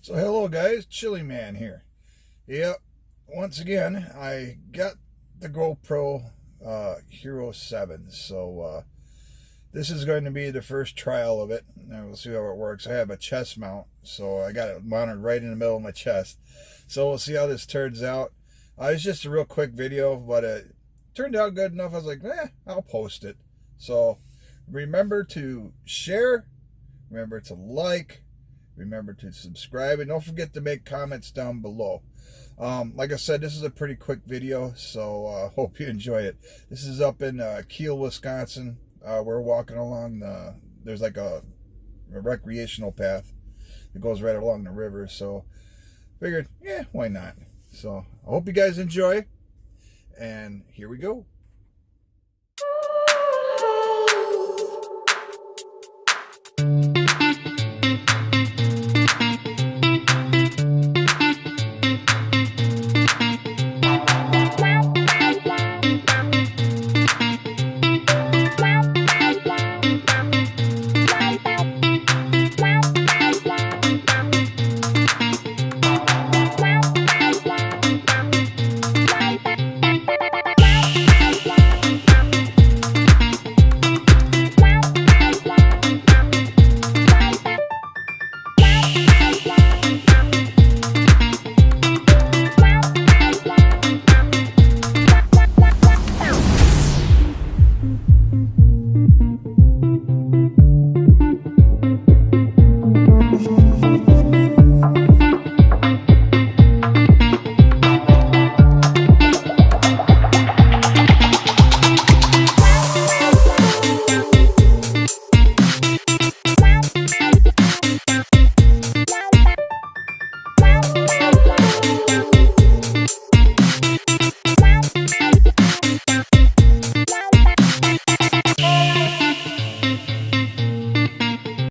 So hello guys, Chili Man here. Yep, once again I got the GoPro Hero 7. So this is going to be the first trial of it, and we'll see how it works. I have a chest mount, so I got it mounted right in the middle of my chest. So we'll see how this turns out. It's just a real quick video, but it turned out good enough. I was like, I'll post it. So remember to share, remember to like, remember to subscribe, and don't forget to make comments down below. Like I said, this is a pretty quick video, so hope you enjoy it. This is up in Kiel, Wisconsin. We're walking along there's like a recreational path that goes right along the river, so figured, why not? So I hope you guys enjoy, and here we go.